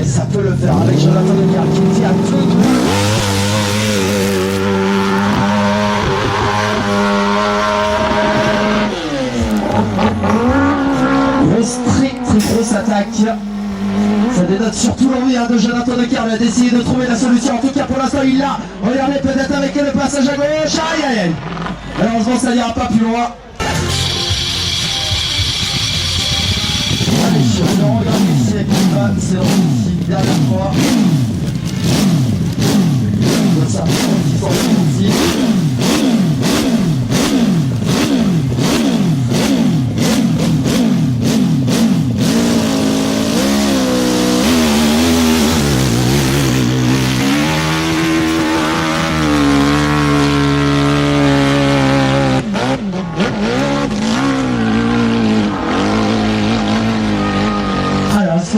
ça peut le faire avec Jonathan Leclerc qui tient tout droit. Très grosse attaque. Ça dénote surtout l'envie de Jonathan Leclerc d'essayer de trouver la solution. En tout cas pour l'instant il l'a. Regardez peut-être avec le passage à gauche. Aïe aïe aïe. Malheureusement ça n'ira pas plus loin. Allez, je regarde ici avec qui va. C'est ici, dernière fois. Comme ça, qui sont ici.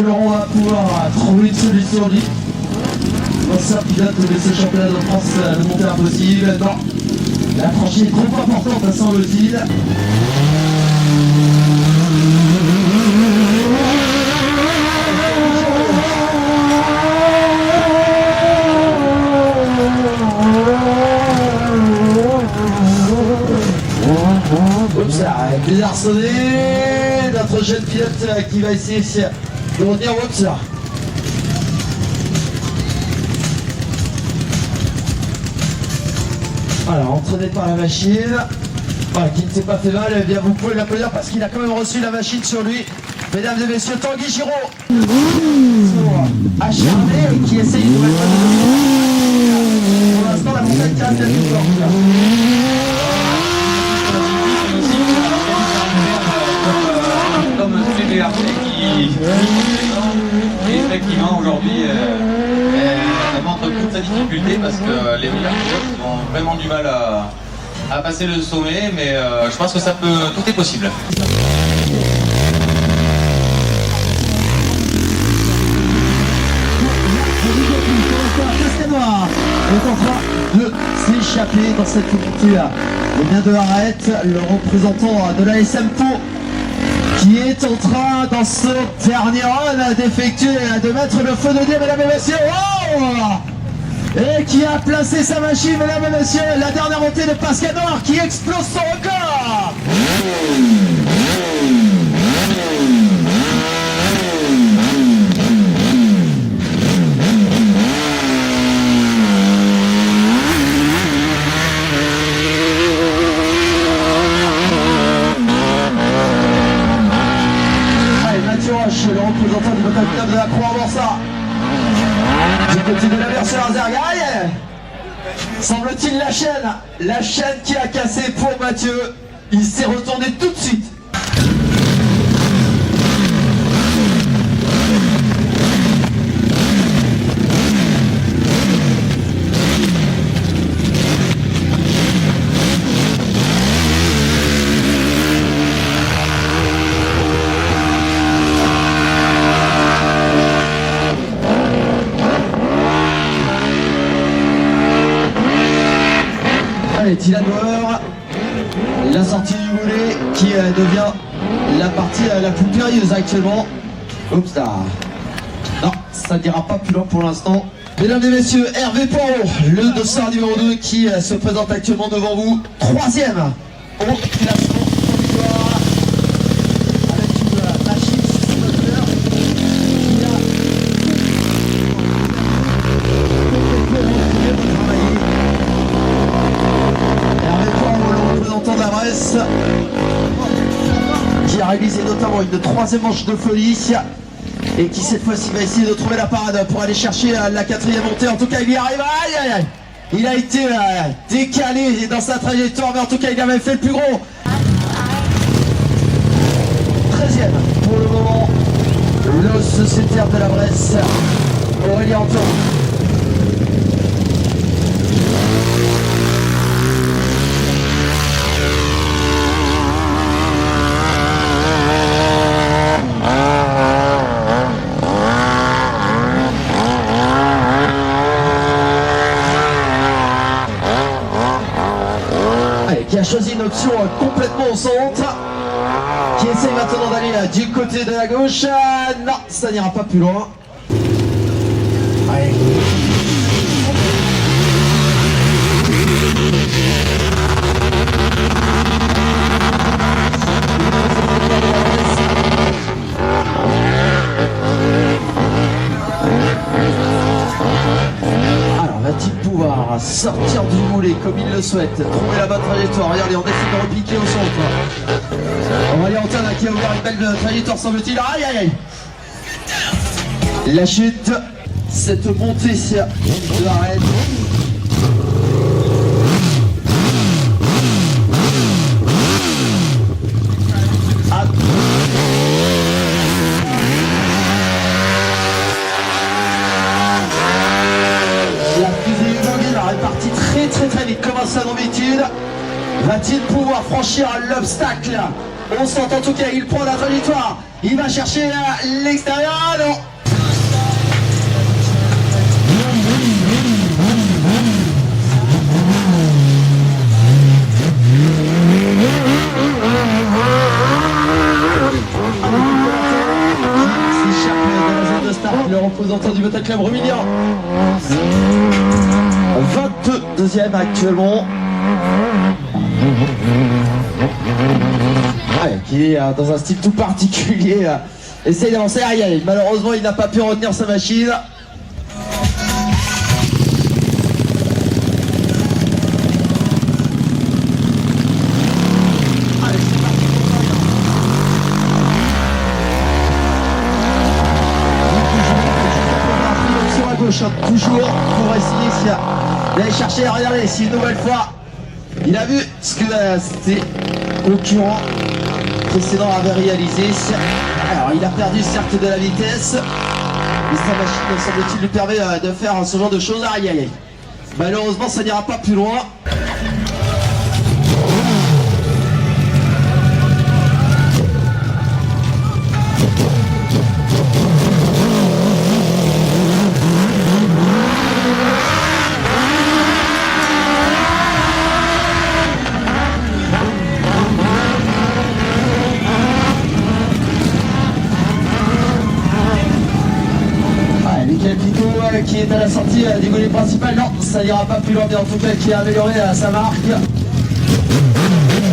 On va pouvoir trouver une solution libre. L'ancien pilote de ce championnat de France le monter impossible. Non, la tranchée est trop importante, ça semble-t-il. Oups, bizarre sonné. Notre jeune pilote qui va essayer de revenir. Oups là. Alors, entraîné par la machine, voilà, qui ne s'est pas fait mal, eh bien vous pouvez l'applaudir parce qu'il a quand même reçu la machine sur lui. Mesdames et messieurs, Tanguy Giraud, acharné et qui essaye de mettre pour l'instant la montagne qui reste la plus forte. Comme tous les BRC qui effectivement aujourd'hui montre toute sa difficulté parce que les meilleurs pilotes ont vraiment du mal à passer le sommet, mais je pense que tout est possible. Est en train de s'échapper dans cette culture. Et bien de Arrête, le représentant de la SMPO qui est en train dans ce dernier run d'effectuer, de mettre le feu de Dieu, mesdames et messieurs. Oh, et qui a placé sa machine, mesdames et messieurs, la dernière montée de Pascal Noir qui explose son record. Le représentant du moteur club de la Croix-Morsa du côté de la version Azergaï. Semble-t-il la chaîne qui a cassé pour Mathieu. Il s'est retourné tout de suite. Dylan Bauer, la sortie du boulet qui devient la partie la plus périlleuse actuellement. Oups là. Non, ça n'ira pas plus loin pour l'instant. Mesdames et messieurs, Hervé Poirot, le dossard numéro 2 qui se présente actuellement devant vous. Troisième au classement. Qui a réalisé notamment une troisième manche de folie et qui cette fois-ci va essayer de trouver la parade pour aller chercher la quatrième montée. En tout cas il y arrive. Aïe aïe aïe. Il a été décalé dans sa trajectoire, mais en tout cas il a même fait le plus gros. 13e pour le moment, le sociétaire de la Bresse, Aurélien Anton. Qui a choisi une option complètement au centre, qui essaye maintenant d'aller du côté de la gauche. Non, ça n'ira pas plus loin. Alors va-t-il pouvoir sortir du moulet comme il le souhaite, trouver la bonne trajectoire? Regardez, on décide de repiquer au centre. Aurélien Antoine qui a ouvert une belle trajectoire, semble-t-il. Aïe aïe aïe! La chute, cette montée de l'arête. La fusée Hugonville est partie très vite comme un salon d'études. Va-t-il pouvoir franchir l'obstacle? On sent en tout cas, il prend la trajectoire. Il va chercher l'extérieur. Non. S'échappe de la zone de start le représentant du Motor Club Romilien. 22e actuellement. Ouais, qui est dans un style tout particulier. Essaye d'avancer. Aïe aïe, malheureusement il n'a pas pu retenir sa machine. Toujours pour essayer d'aller chercher, regardez, si une nouvelle fois il a vu ce que c'était concurrent précédent avait réalisé. Alors il a perdu certes de la vitesse, mais sa machine semble-t-il lui permet de faire ce genre de choses. Aïe aïe aïe. Malheureusement ça n'ira pas plus loin. Qui est à la sortie du volet principal, non, ça n'ira pas plus loin, mais en tout cas qui a amélioré sa marque. Il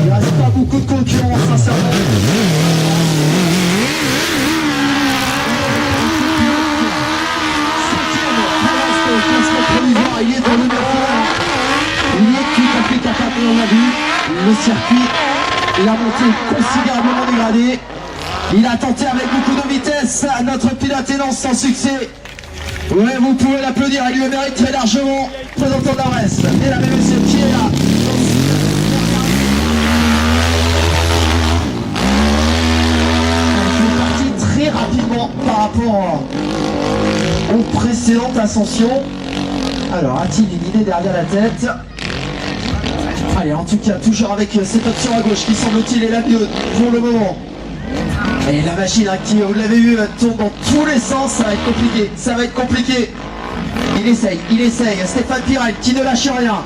ne reste pas beaucoup de concurrence, sincèrement. Il est dans le numéro. Il est tout à fait capable, on l'a vu. Le circuit, la montée considérablement dégradée. Il a tenté avec beaucoup de vitesse notre pilote et non sans succès. Oui, vous pouvez l'applaudir, il le mérite très largement. Présentant d'Arès, mesdames et messieurs, qui est là? Il est parti très rapidement par rapport aux précédentes ascensions. Alors, a-t-il une idée derrière la tête? Allez, en tout cas, toujours avec cette option à gauche qui semble-t-il est la mieux pour le moment. Et la machine qui, vous l'avez vu, tourne dans tous les sens, ça va être compliqué, ça va être compliqué. Il essaye, Stéphane Pirel qui ne lâche rien.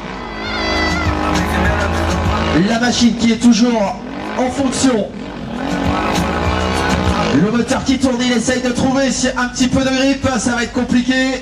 La machine qui est toujours en fonction. Le moteur qui tourne, il essaye de trouver un petit peu de grippe, ça va être compliqué.